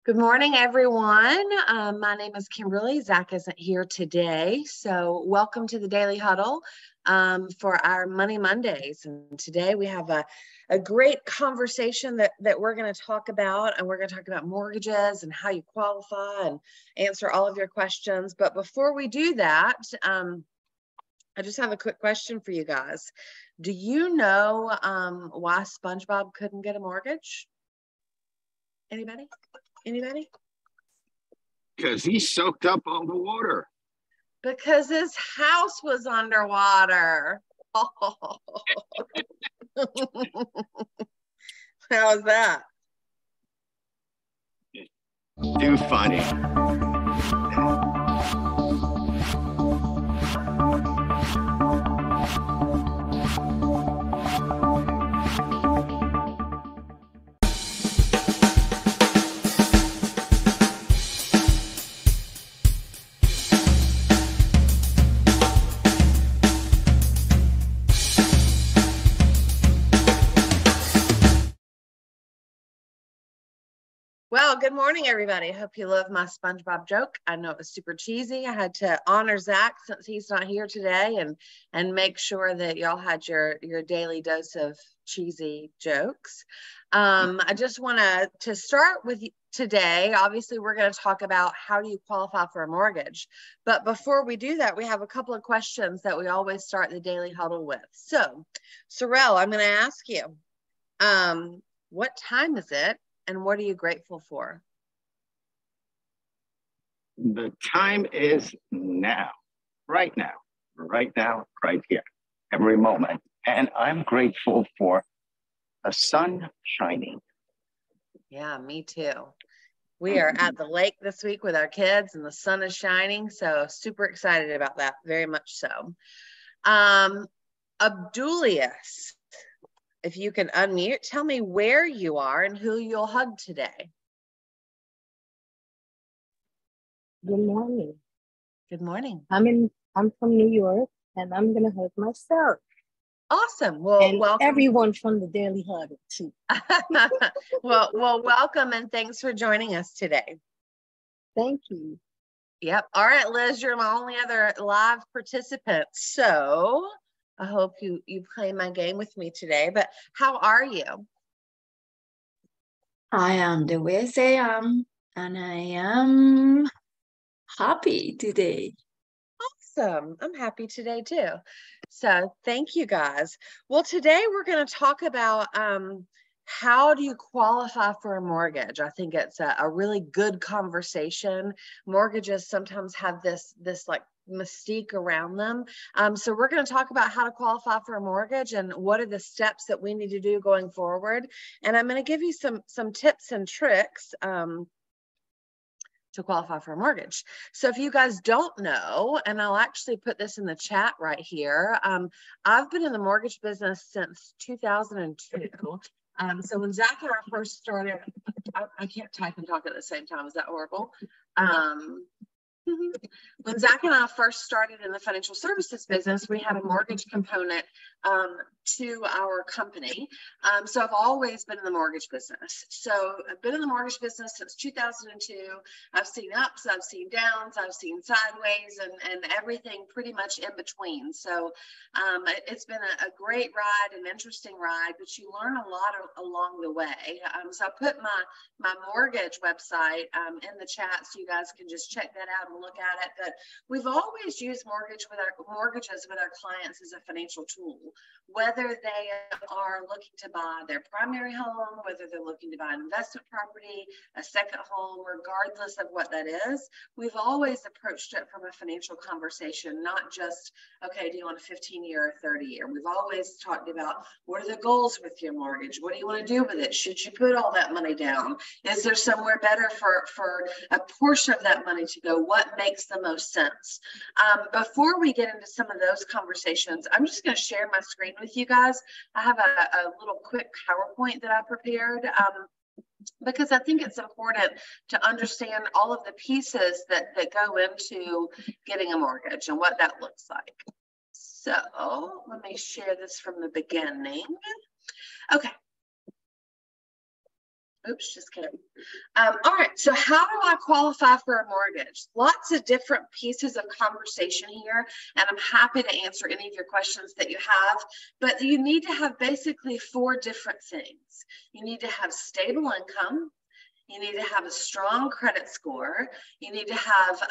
Good morning, everyone. My name is Kimberly. Zack isn't here today, so welcome to the Daily Huddle for our Money Mondays. And today we have a great conversation that we're going to talk about, and we're going to talk about mortgages and how you qualify and answer all of your questions. But before we do that, I just have a quick question for you guys. Do you know why SpongeBob couldn't get a mortgage? Anybody? Anybody? Because he soaked up all the water. Because his house was underwater. Oh. How was that? Too funny. Well, good morning, everybody. I hope you love my SpongeBob joke. I know it was super cheesy. I had to honor Zack since he's not here today and make sure that y'all had your daily dose of cheesy jokes. I just want to start with today. Obviously, we're going to talk about how do you qualify for a mortgage. But before we do that, we have a couple of questions that we always start the Daily Huddle with. So, Sorrel, I'm going to ask you, what time is it? And what are you grateful for? The time is now, right here, every moment. And I'm grateful for the sun shining. Yeah, me too. We are at the lake this week with our kids and the sun is shining. So super excited about that, very much so. Abdulius, if you can unmute, tell me where you are and who you'll hug today. Good morning. Good morning. I'm from New York, and I'm gonna hug myself. Awesome. Well, and welcome everyone from the Daily Huddle too. well, welcome and thanks for joining us today. Thank you. Yep. All right, Liz, you're my only other live participant, so I hope you play my game with me today. But how are you? I am the way I am, and I am happy today. Awesome. I'm happy today too. So thank you guys. Well, today we're going to talk about how do you qualify for a mortgage? I think it's a really good conversation. Mortgages sometimes have this like mystique around them. So we're going to talk about how to qualify for a mortgage and what are the steps that we need to do going forward. And I'm going to give you some tips and tricks to qualify for a mortgage. So if you guys don't know, and I'll actually put this in the chat right here, I've been in the mortgage business since 2002. So when Zack and I first started, I can't type and talk at the same time. Is that horrible? When Zack and I first started in the financial services business, we had a mortgage component to our company. So I've always been in the mortgage business. So I've been in the mortgage business since 2002. I've seen ups, I've seen downs, I've seen sideways and everything pretty much in between. So it's been a great ride, an interesting ride, but you learn a lot along the way. So I put my mortgage website in the chat so you guys can just check that out and look at it. But we've always used mortgages with our clients as a financial tool, whether they are looking to buy their primary home, whether they're looking to buy an investment property, a second home, regardless of what that is. We've always approached it from a financial conversation, not just, okay, do you want a 15-year or 30-year? We've always talked about what are the goals with your mortgage? What do you want to do with it? Should you put all that money down? Is there somewhere better for a portion of that money to go? What makes the most sense? Before we get into some of those conversations, I'm just going to share my screen with you guys. I have a little quick PowerPoint that I prepared because I think it's important to understand all of the pieces that go into getting a mortgage and what that looks like. So let me share this from the beginning. Okay. Oops, just kidding. All right, so how do I qualify for a mortgage? Lots of different pieces of conversation here, and I'm happy to answer any of your questions that you have, but you need to have basically 4 different things. You need to have stable income. You need to have a strong credit score. You need to have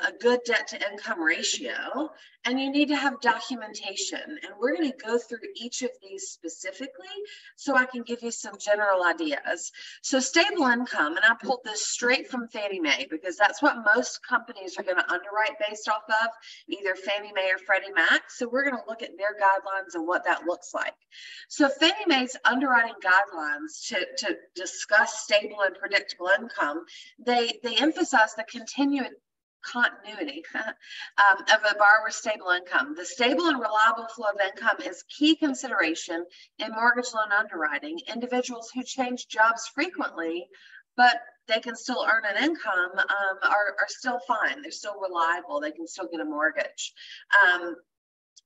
a good debt to income ratio, and you need to have documentation. And we're going to go through each of these specifically so I can give you some general ideas. So stable income, and I pulled this straight from Fannie Mae because that's what most companies are going to underwrite based off of, either Fannie Mae or Freddie Mac. So we're going to look at their guidelines and what that looks like. So Fannie Mae's underwriting guidelines to discuss stable and predictable income, they emphasize the continuity of a borrower's stable income. The stable and reliable flow of income is key consideration in mortgage loan underwriting. Individuals who change jobs frequently, but they can still earn an income, are still fine. They're still reliable. They can still get a mortgage.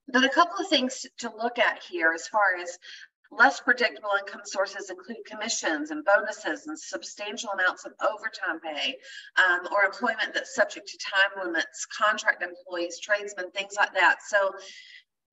But a couple of things to look at here as far as less predictable income sources include commissions and bonuses and substantial amounts of overtime pay, or employment that's subject to time limits, contract employees, tradesmen, things like that. So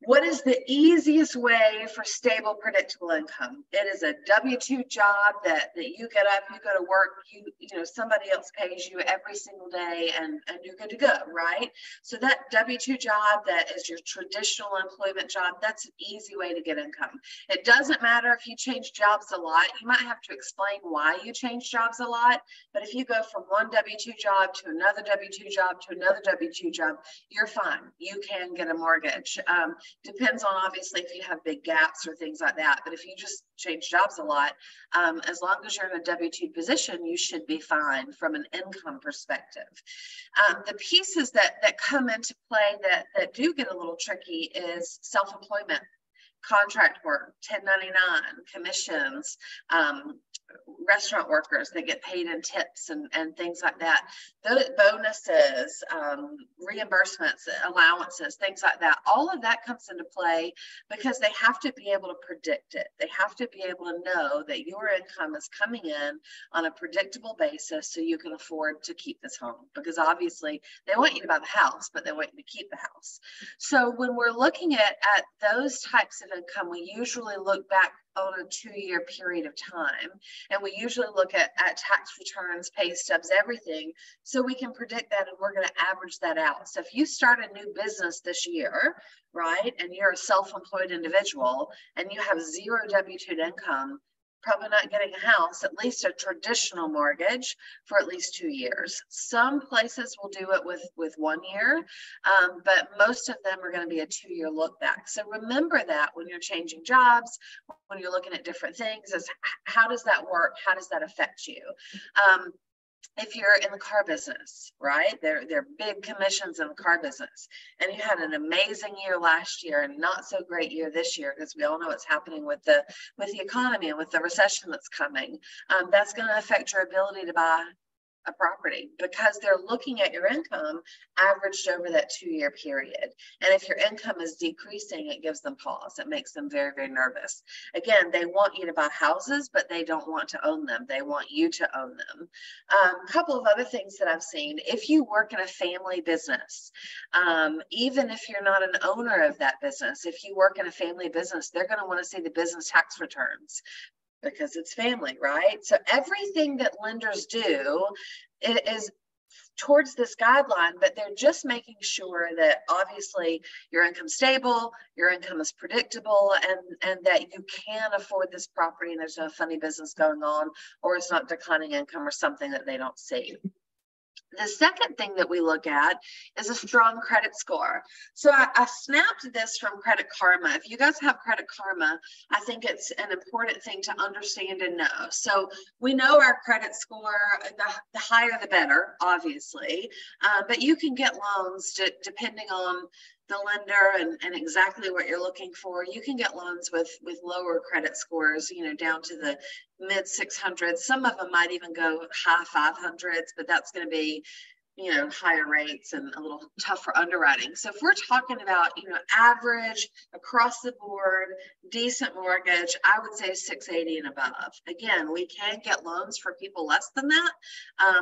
what is the easiest way for stable, predictable income? It is a W-2 job that you get up, you go to work, you know, somebody else pays you every single day, and you're good to go, right? So that W-2 job that is your traditional employment job, that's an easy way to get income. It doesn't matter if you change jobs a lot. You might have to explain why you change jobs a lot, but if you go from one W-2 job to another W-2 job to another W-2 job, you're fine. You can get a mortgage. Depends on obviously if you have big gaps or things like that. But if you just change jobs a lot, as long as you're in a W-2 position, you should be fine from an income perspective. The pieces that come into play that do get a little tricky is self-employment, contract work, 1099, commissions, restaurant workers that get paid in tips and things like that. Those bonuses, reimbursements, allowances, things like that. All of that comes into play because they have to be able to predict it. They have to be able to know that your income is coming in on a predictable basis so you can afford to keep this home, because obviously they want you to buy the house, but they want you to keep the house. So when we're looking at those types of income, we usually look back on a 2-year period of time. And we usually look at tax returns, pay stubs, everything, so we can predict that, and we're going to average that out. So if you start a new business this year, right, and you're a self-employed individual and you have 0 W-2 income, probably not getting a house, at least a traditional mortgage, for at least 2 years. Some places will do it with 1 year, but most of them are going to be a 2-year look back. So remember that when you're changing jobs, when you're looking at different things, is how does that work? How does that affect you? If you're in the car business, right, there are big commissions in the car business, and you had an amazing year last year and not so great year this year, because we all know what's happening with the economy and with the recession that's coming. That's going to affect your ability to buy a property, because they're looking at your income averaged over that 2-year period. And if your income is decreasing, it gives them pause. It makes them very, very nervous. Again, they want you to buy houses, but they don't want to own them. They want you to own them. A couple of other things that I've seen: if you work in a family business, even if you're not an owner of that business, if you work in a family business, they're going to want to see the business tax returns, because it's family, right? So everything that lenders do is towards this guideline, but they're just making sure that obviously your income's stable, your income is predictable, and that you can afford this property and there's no funny business going on, or it's not declining income or something that they don't see. The second thing that we look at is a strong credit score. So I snapped this from Credit Karma. If you guys have Credit Karma, I think it's an important thing to understand and know. So we know our credit score, the higher the better, obviously, but you can get loans depending on the lender and exactly what you're looking for. You can get loans with lower credit scores, you know, down to the mid 600s. Some of them might even go high 500s, but that's going to be higher rates and a little tougher underwriting. So if we're talking about, average across the board, decent mortgage, I would say 680 and above. Again, we can get loans for people less than that,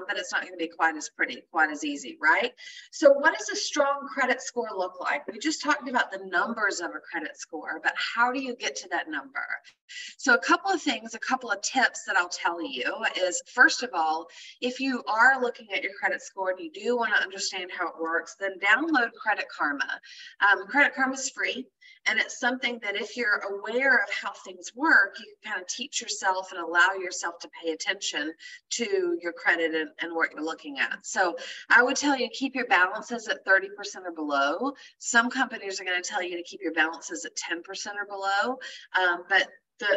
but it's not going to be quite as pretty, quite as easy, right? So what does a strong credit score look like? We just talked about the numbers of a credit score, but how do you get to that number? So a couple of things, a couple of tips that I'll tell you is, first of all, if you are looking at your credit score and you do want to understand how it works, then download Credit Karma. Credit Karma is free, and it's something that if you're aware of how things work, you can kind of teach yourself and allow yourself to pay attention to your credit and what you're looking at. So I would tell you to keep your balances at 30% or below. Some companies are going to tell you to keep your balances at 10% or below, but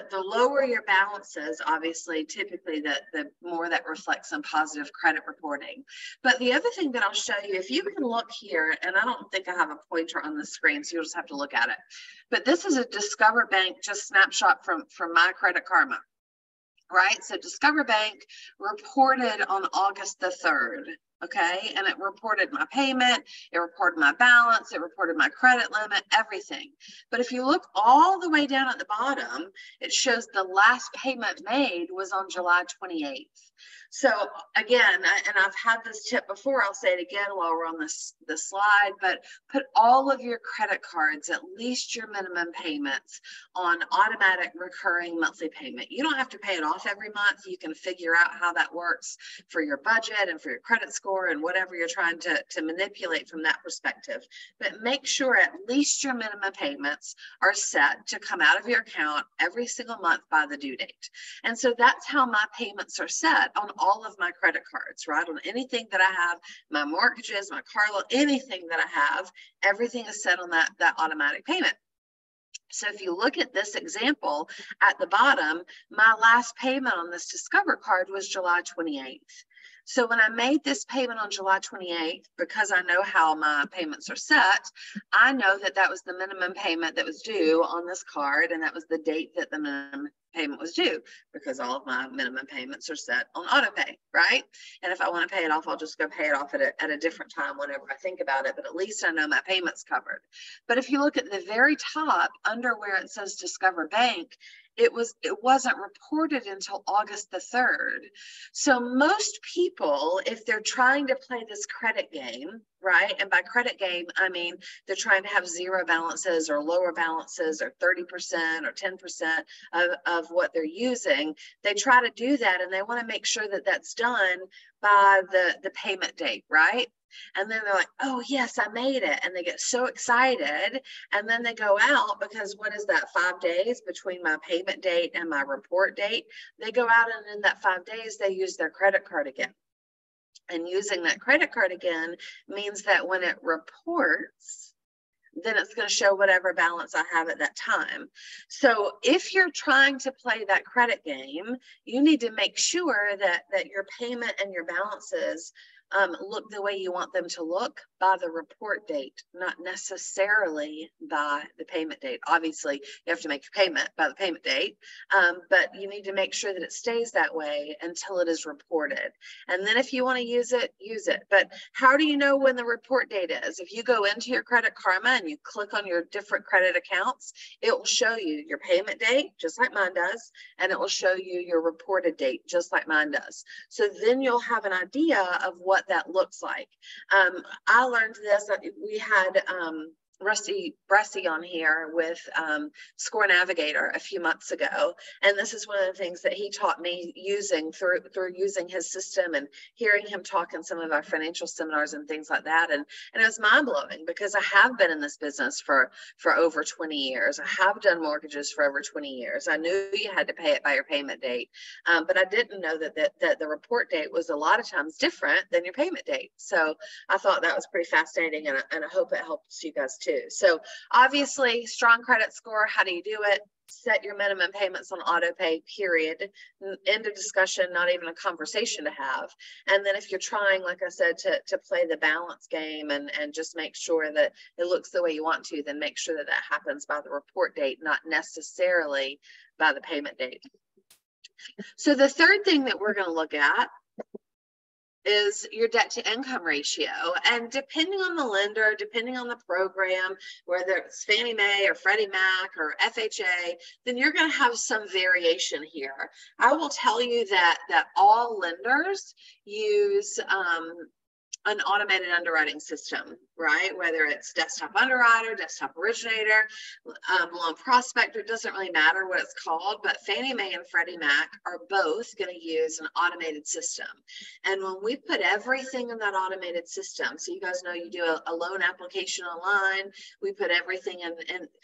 the lower your balances, obviously, typically the more that reflects on positive credit reporting. But the other thing that I'll show you, if you can look here, and I don't think I have a pointer on the screen, so you'll just have to look at it. But this is a Discover Bank just snapshot from my Credit Karma, right? So Discover Bank reported on August the 3rd. Okay, and it reported my payment, it reported my balance, it reported my credit limit, everything. But if you look all the way down at the bottom, it shows the last payment made was on July 28th. So again, and I've had this tip before, I'll say it again while we're on this slide, but put all of your credit cards, at least your minimum payments, on automatic recurring monthly payment. You don't have to pay it off every month. You can figure out how that works for your budget and for your credit score and whatever you're trying to manipulate from that perspective. But make sure at least your minimum payments are set to come out of your account every single month by the due date. And so that's how my payments are set on all of my credit cards, right? On anything that I have, my mortgages, my car loan, anything that I have, everything is set on that automatic payment. So if you look at this example at the bottom, my last payment on this Discover card was July 28th. So when I made this payment on July 28th, because I know how my payments are set, I know that that was the minimum payment that was due on this card, and that was the date that the minimum payment was due, because all of my minimum payments are set on auto pay, right? And if I want to pay it off, I'll just go pay it off at a different time whenever I think about it, but at least I know my payment's covered. But if you look at the very top under where it says Discover Bank, it wasn't reported until August the 3rd. So most people, if they're trying to play this credit game, right? And by credit game, I mean, they're trying to have zero balances or lower balances or 30% or 10% of what they're using. They try to do that, and they want to make sure that that's done by the payment date, right? And then they're like, oh, yes, I made it. And they get so excited. And then they go out, because what is that, 5 days between my payment date and my report date? They go out, and in that 5 days, they use their credit card again. And using that credit card again means that when it reports, then it's going to show whatever balance I have at that time. So if you're trying to play that credit game, you need to make sure that your payment and your balances look the way you want them to look by the report date, not necessarily by the payment date. Obviously, you have to make your payment by the payment date, but you need to make sure that it stays that way until it is reported. And then if you want to use it, use it. But how do you know when the report date is? If you go into your Credit Karma and you click on your different credit accounts, it will show you your payment date, just like mine does, and it will show you your reported date, just like mine does. So then you'll have an idea of what that looks like. I learned this. We had Rusty Bressy on here with Score Navigator a few months ago, and this is one of the things that he taught me using through using his system and hearing him talk in some of our financial seminars and things like that. And it was mind-blowing, because I have been in this business for over 20 years. I have done mortgages for over 20 years. I knew you had to pay it by your payment date, but I didn't know that the report date was a lot of times different than your payment date. So I thought that was pretty fascinating, and I hope it helps you guys too. So obviously, strong credit score, how do you do it? Set your minimum payments on auto pay, period. End of discussion, not even a conversation to have. And then if you're trying, like I said, to play the balance game and just make sure that it looks the way you want to, then make sure that that happens by the report date, not necessarily by the payment date. So the third thing that we're going to look at is your debt to income ratio. And depending on the lender, depending on the program, whether it's Fannie Mae or Freddie Mac or FHA, then you're going to have some variation here. I will tell you that all lenders use an automated underwriting system, right? Whether it's desktop underwriter, desktop originator, loan prospector, it doesn't really matter what it's called, but Fannie Mae and Freddie Mac are both going to use an automated system. And when we put everything in that automated system, so you guys know you do a loan application online, we put everything in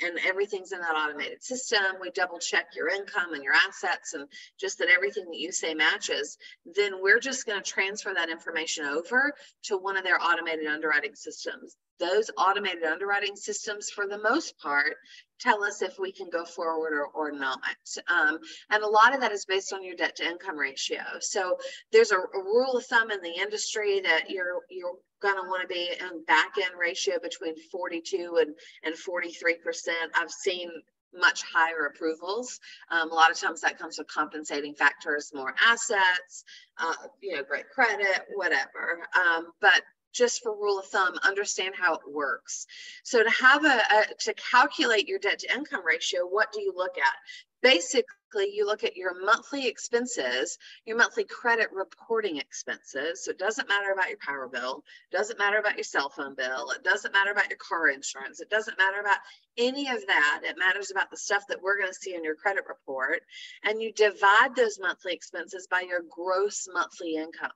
and everything's in that automated system. We double check your income and your assets and just that everything that you say matches, then we're just going to transfer that information over to one of their automated underwriting systems. Those automated underwriting systems, for the most part, tell us if we can go forward or not. And a lot of that is based on your debt to income ratio. So there's a rule of thumb in the industry that you're going to want to be in back end ratio between 42 and 43%. I've seen much higher approvals. A lot of times that comes with compensating factors, more assets, great credit, whatever. But just for rule of thumb, understand how it works. So to have to calculate your debt to income ratio, what do you look at? Basically, you look at your monthly expenses, your monthly credit reporting expenses. So it doesn't matter about your power bill, it doesn't matter about your cell phone bill, it doesn't matter about your car insurance, it doesn't matter about any of that. It matters about the stuff that we're going to see in your credit report. And you divide those monthly expenses by your gross monthly income.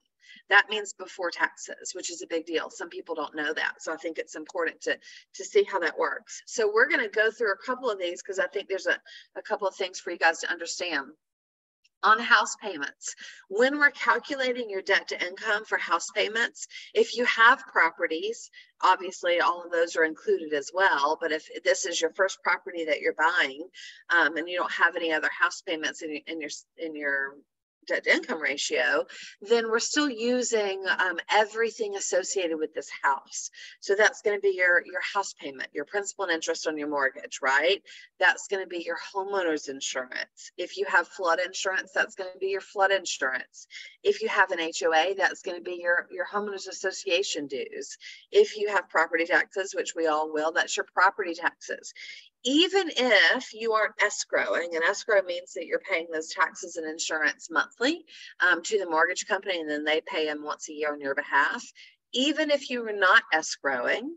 That means before taxes, which is a big deal. Some people don't know that. So I think it's important to see how that works. So we're going to go through a couple of these because I think there's a couple of things for you guys to understand. On house payments, when we're calculating your debt to income for house payments, if you have properties, obviously all of those are included as well. But if this is your first property that you're buying and you don't have any other house payments in your debt to income ratio, then we're still using everything associated with this house. So that's going to be your house payment, your principal and interest on your mortgage, right? That's going to be your homeowner's insurance. If you have flood insurance, that's going to be your flood insurance. If you have an HOA, that's going to be your homeowners association dues. If you have property taxes, which we all will, that's your property taxes. Even if you aren't escrowing, and escrow means that you're paying those taxes and insurance monthly to the mortgage company, and then they pay them once a year on your behalf. Even if you are not escrowing,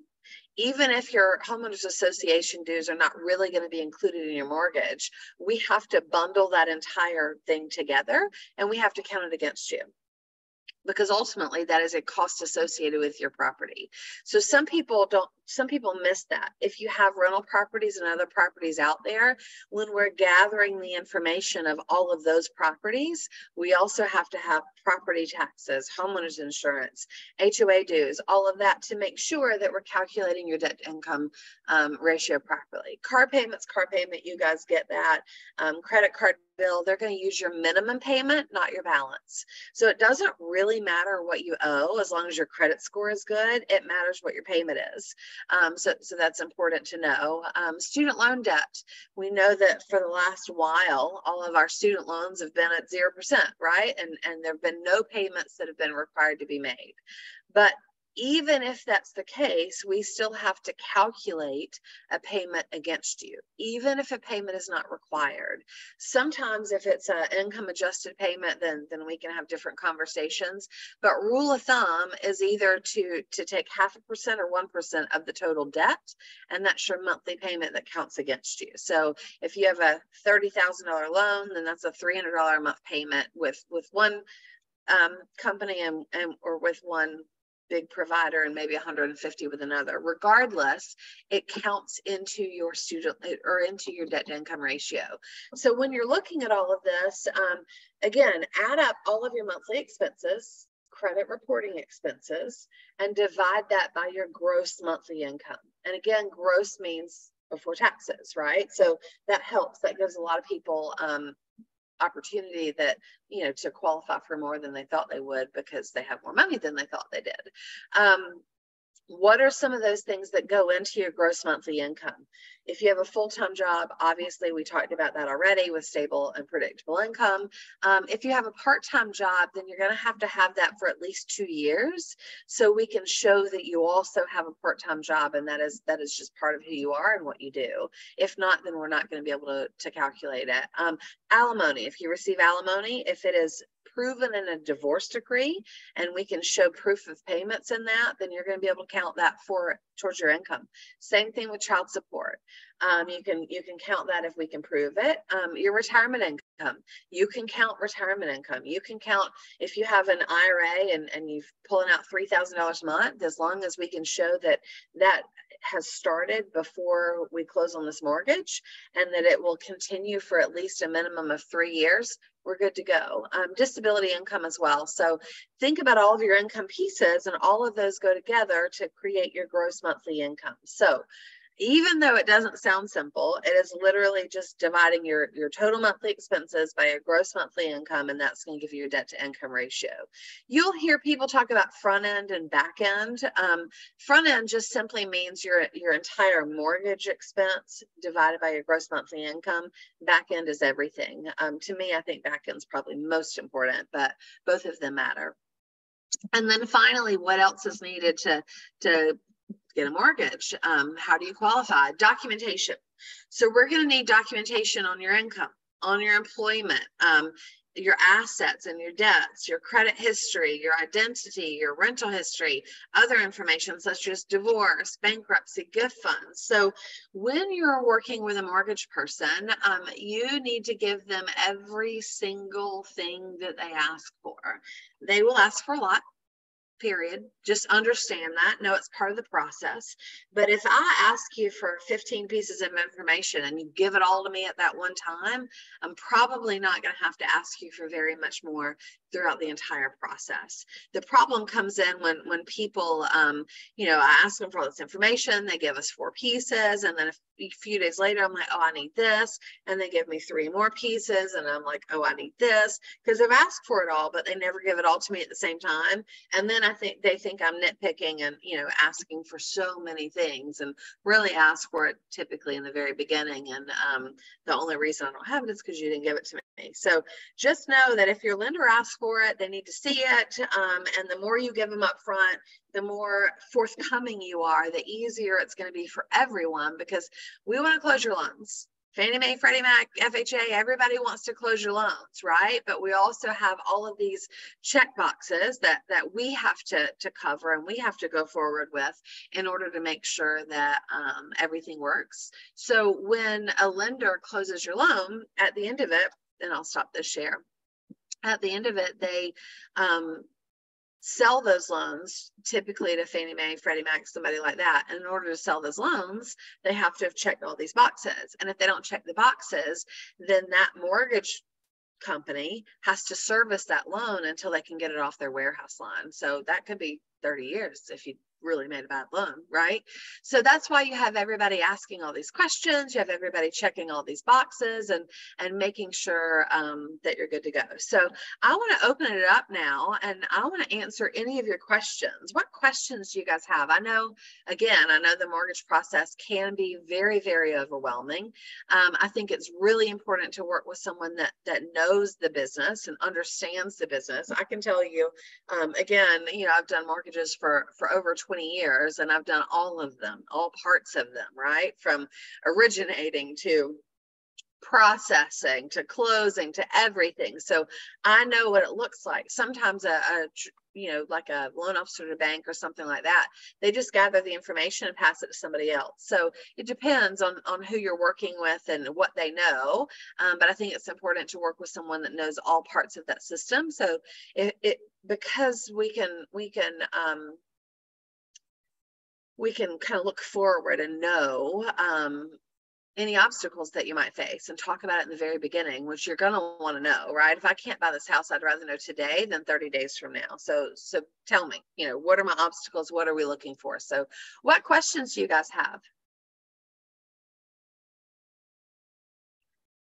even if your homeowners association dues are not really going to be included in your mortgage, we have to bundle that entire thing together and we have to count it against you, because ultimately that is a cost associated with your property. So some people miss that. If you have rental properties and other properties out there, when we're gathering the information of all of those properties, we also have to have property taxes, homeowners insurance, HOA dues, all of that to make sure that we're calculating your debt to income ratio properly. Car payment, you guys get that. Credit card bill, they're going to use your minimum payment, not your balance. So it doesn't really matter what you owe as long as your credit score is good. It matters what your payment is. So that's important to know. Student loan debt. We know that for the last while, all of our student loans have been at 0%, right? And there have been no payments that have been required to be made. But even if that's the case, we still have to calculate a payment against you, even if a payment is not required. Sometimes if it's an income adjusted payment, then we can have different conversations. But rule of thumb is either to take 0.5% or 1% of the total debt, and that's your monthly payment that counts against you. So if you have a $30,000 loan, then that's a $300 a month payment with one company or with one big provider and maybe 150 with another. Regardless, it counts into your student or into your debt to income ratio. So when you're looking at all of this, again, add up all of your monthly expenses, credit reporting expenses, and divide that by your gross monthly income. And again, gross means before taxes, right? So that helps. That gives a lot of people opportunity that, to qualify for more than they thought they would because they have more money than they thought they did. what are some of those things that go into your gross monthly income? If you have a full-time job, obviously we talked about that already with stable and predictable income. If you have a part-time job, then you're going to have that for at least 2 years, so we can show that you also have a part-time job, and that is just part of who you are and what you do. If not, then we're not going to be able to calculate it. Alimony, if you receive alimony, if it is proven in a divorce decree and we can show proof of payments in that, then you're going to be able to count that towards your income. Same thing with child support. You can count that if we can prove it. Your retirement income, you can count retirement income. You can count if you have an IRA and you're pulling out $3,000 a month, as long as we can show that that has started before we close on this mortgage and that it will continue for at least a minimum of 3 years, we're good to go. Disability income as well. So think about all of your income pieces, and all of those go together to create your gross monthly income. So even though it doesn't sound simple, it is literally just dividing your total monthly expenses by your gross monthly income, and that's going to give you your debt to income ratio. You'll hear people talk about front end and back end. Front end just simply means your entire mortgage expense divided by your gross monthly income. Back end is everything. To me, I think back end is probably most important, but both of them matter. And then finally, what else is needed to get a mortgage? How do you qualify? Documentation. So we're going to need documentation on your income, on your employment, your assets and your debts, your credit history, your identity, your rental history, other information such as divorce, bankruptcy, gift funds. So when you're working with a mortgage person, you need to give them every single thing that they ask for. They will ask for a lot. Period. Just understand that. No, it's part of the process. But if I ask you for 15 pieces of information and you give it all to me at that one time, I'm probably not going to have to ask you for very much more throughout the entire process. The problem comes in when people, I ask them for all this information, they give us 4 pieces, and then a few days later, I'm like, oh, I need this. And they give me 3 more pieces, and I'm like, oh, I need this. Because they've asked for it all, but they never give it all to me at the same time. And then they think I'm nitpicking and, asking for so many things, and really ask for it typically in the very beginning. And the only reason I don't have it is because you didn't give it to me. So just know that if your lender asks for it, they need to see it. And the more you give them up front, the more forthcoming you are, the easier it's going to be for everyone, because we want to close your loans. Fannie Mae, Freddie Mac, FHA, everybody wants to close your loans, right? But we also have all of these check boxes that we have to cover and we have to go forward with in order to make sure that everything works. So when a lender closes your loan, at the end of it, and I'll stop this share, at the end of it, they sell those loans typically to Fannie Mae, Freddie Mac, somebody like that. And in order to sell those loans, they have to have checked all these boxes. And if they don't check the boxes, then that mortgage company has to service that loan until they can get it off their warehouse line. So that could be 30 years if you really made a bad loan, right? So that's why you have everybody asking all these questions. You have everybody checking all these boxes and making sure that you're good to go. So I want to open it up now, and I want to answer any of your questions. What questions do you guys have? I know the mortgage process can be very, very overwhelming. I think it's really important to work with someone that knows the business and understands the business. I can tell you, I've done mortgages for over 20 years, and I've done all of them, all parts of them, right? From originating to processing to closing to everything. So I know what it looks like. Sometimes like a loan officer at a bank or something like that, they just gather the information and pass it to somebody else. So it depends on who you're working with and what they know. But I think it's important to work with someone that knows all parts of that system. So because we can kind of look forward and know any obstacles that you might face and talk about it in the very beginning, which you're going to want to know, right? If I can't buy this house, I'd rather know today than 30 days from now. So tell me, what are my obstacles? What are we looking for? So what questions do you guys have?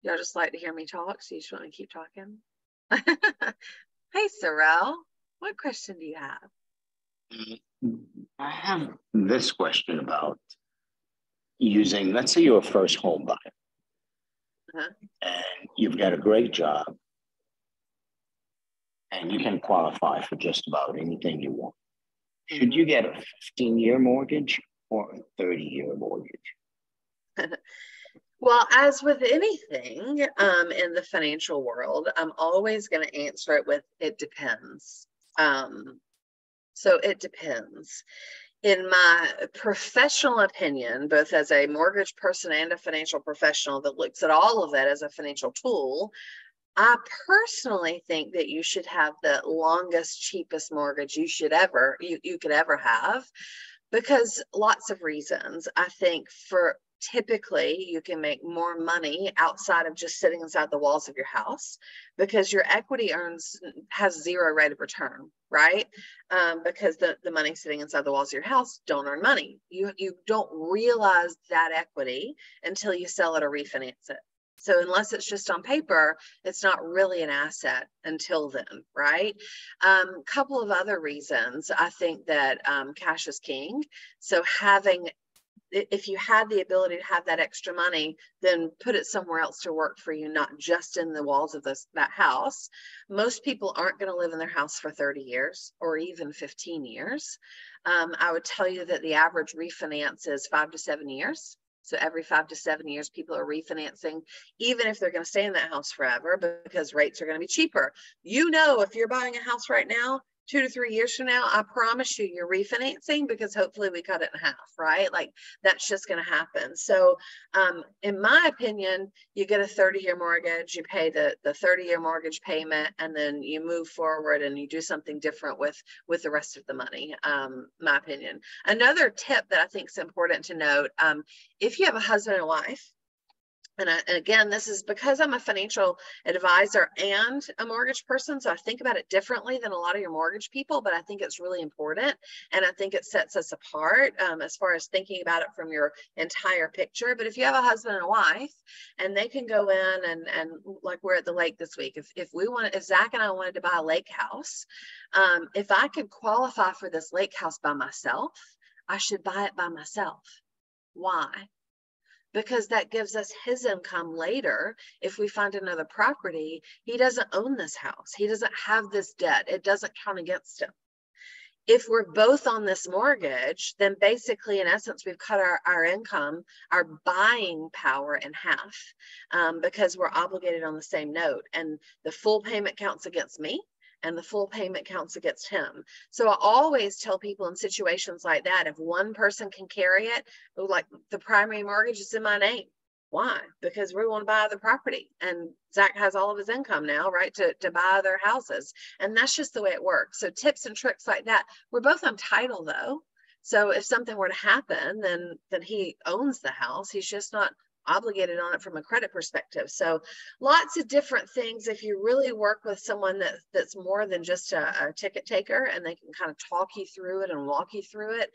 Y'all just like to hear me talk, so you just want me to keep talking? Hey, Sorrel, what question do you have? I have this question about using, let's say you're a first home buyer and you've got a great job and you can qualify for just about anything you want. Should you get a 15-year mortgage or a 30-year mortgage? Well, as with anything in the financial world, I'm always going to answer it with it depends. So it depends. In my professional opinion, both as a mortgage person and a financial professional that looks at all of that as a financial tool, I personally think that you should have the longest, cheapest mortgage you could ever have, because lots of reasons. I think for typically you can make more money outside of just sitting inside the walls of your house, because your equity has zero rate of return, right? Because the money sitting inside the walls of your house don't earn money. You don't realize that equity until you sell it or refinance it. So unless it's just on paper, it's not really an asset until then, right? Couple of other reasons. I think that cash is king. So if you had the ability to have that extra money, then put it somewhere else to work for you, not just in the walls of that house. Most people aren't going to live in their house for 30 years or even 15 years. I would tell you that the average refinance is 5 to 7 years. So every 5 to 7 years, people are refinancing, even if they're going to stay in that house forever, because rates are going to be cheaper. If you're buying a house right now, 2 to 3 years from now, I promise you, you're refinancing, because hopefully we cut it in half, right? Like that's just going to happen. So in my opinion, you get a 30-year mortgage, you pay the 30-year mortgage payment, and then you move forward and you do something different with the rest of the money, my opinion. Another tip that I think is important to note, if you have a husband and wife, and again, this is because I'm a financial advisor and a mortgage person, so I think about it differently than a lot of your mortgage people, but I think it's really important, and I think it sets us apart as far as thinking about it from your entire picture. But if you have a husband and a wife, and they can go in and like we're at the lake this week, if Zach and I wanted to buy a lake house, if I could qualify for this lake house by myself, I should buy it by myself. Why? Because that gives us his income later. If we find another property, he doesn't own this house. He doesn't have this debt. It doesn't count against him. If we're both on this mortgage, then basically, in essence, we've cut our income, our buying power in half, because we're obligated on the same note. And the full payment counts against me, and the full payment counts against him. So I always tell people in situations like that, if one person can carry it, like the primary mortgage is in my name. Why? Because we want to buy the property, and Zach has all of his income now, right, to buy other houses. And that's just the way it works. So tips and tricks like that. We're both on title though. So if something were to happen, then he owns the house. He's just not obligated on it from a credit perspective. So lots of different things. If you really work with someone that's more than just a ticket taker, and they can kind of talk you through it and walk you through it,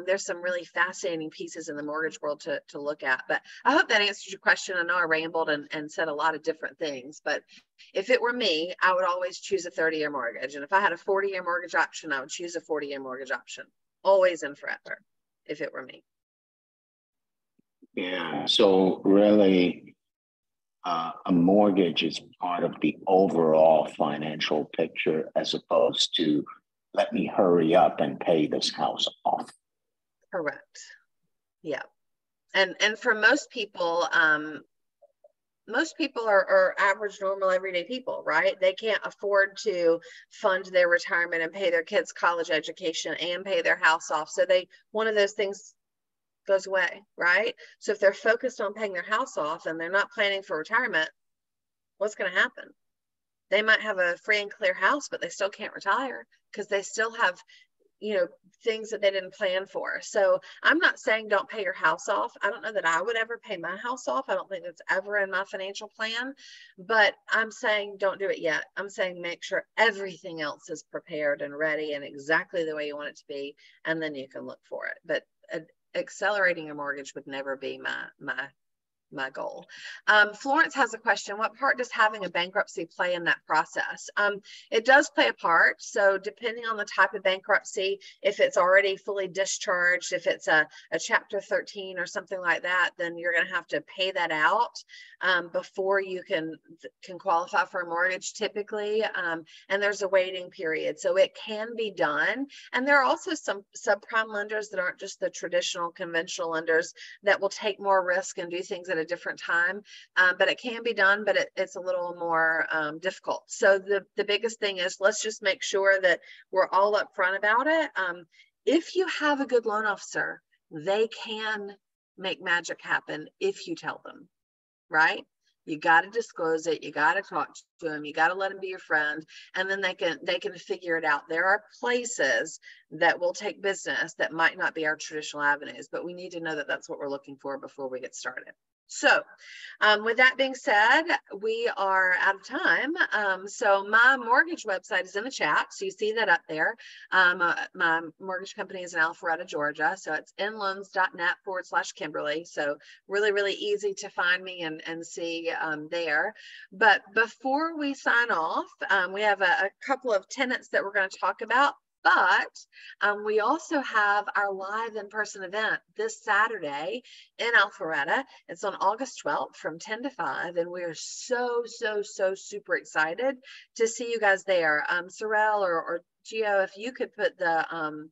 there's some really fascinating pieces in the mortgage world to look at. But I hope that answers your question. I know I rambled and said a lot of different things, but if it were me, I would always choose a 30-year mortgage. And if I had a 40-year mortgage option, I would choose a 40-year mortgage option, always and forever, if it were me. Yeah, so really, a mortgage is part of the overall financial picture, as opposed to let me hurry up and pay this house off. Correct. Yeah. And for most people are average, normal, everyday people, right? They can't afford to fund their retirement and pay their kids' college education and pay their house off. So one of those things goes away, right? So if they're focused on paying their house off and they're not planning for retirement, what's going to happen? They might have a free and clear house, but they still can't retire because they still have, things that they didn't plan for. So I'm not saying don't pay your house off. I don't know that I would ever pay my house off. I don't think that's ever in my financial plan, but I'm saying don't do it yet. I'm saying make sure everything else is prepared and ready and exactly the way you want it to be, and then you can look for it. But accelerating a mortgage would never be my my goal. Florence has a question. What part does having a bankruptcy play in that process? It does play a part. So depending on the type of bankruptcy, if it's already fully discharged, if it's a Chapter 13 or something like that, then you're going to have to pay that out before you can qualify for a mortgage typically. And there's a waiting period. So it can be done. And there are also some subprime lenders that aren't just the traditional conventional lenders that will take more risk and do things at a different time. But it can be done, but it's a little more difficult. So the biggest thing is, let's just make sure that we're all upfront about it. If you have a good loan officer, they can make magic happen if you tell them, right? You got to disclose it. You got to talk to them. You got to let them be your friend, and then they can figure it out. There are places that will take business that might not be our traditional avenues, but we need to know that that's what we're looking for before we get started. So with that being said, we are out of time. So my mortgage website is in the chat. So you see that up there. My mortgage company is in Alpharetta, Georgia. So it's inloans.net/Kimberly. So really, really easy to find me and see there. But before we sign off, we have a couple of tenants that we're going to talk about. But we also have our live in-person event this Saturday in Alpharetta. It's on August 12th from 10 to 5. And we are so super excited to see you guys there. Sorrel or Gio, if you could put the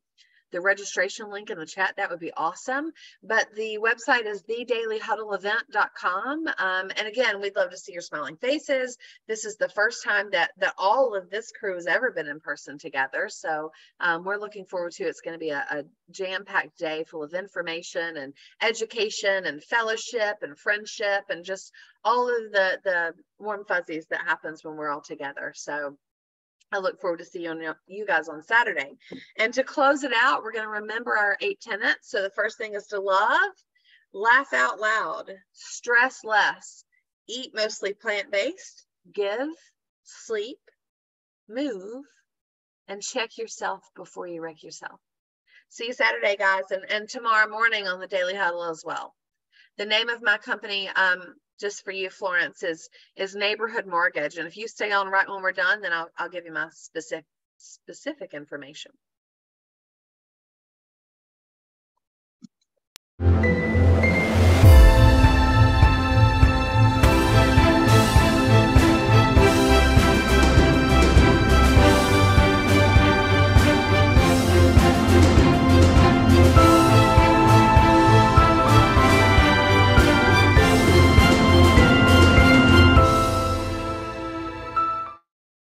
registration link in the chat, that would be awesome. But the website is thedailyhuddleevent.com. And again, we'd love to see your smiling faces. This is the first time that all of this crew has ever been in person together. So we're looking forward to it. It's going to be a jam-packed day full of information and education and fellowship and friendship and just all of the warm fuzzies that happens when we're all together. So I look forward to seeing you guys on Saturday. And to close it out, we're going to remember our 8 tenets. So the first thing is to love, laugh out loud, stress less, eat mostly plant-based, give, sleep, move, and check yourself before you wreck yourself. See you Saturday, guys, and tomorrow morning on the Daily Huddle as well. The name of my company, just for you, Florence, is Neighborhood Mortgage. And if you stay on right when we're done, then I'll give you my specific information.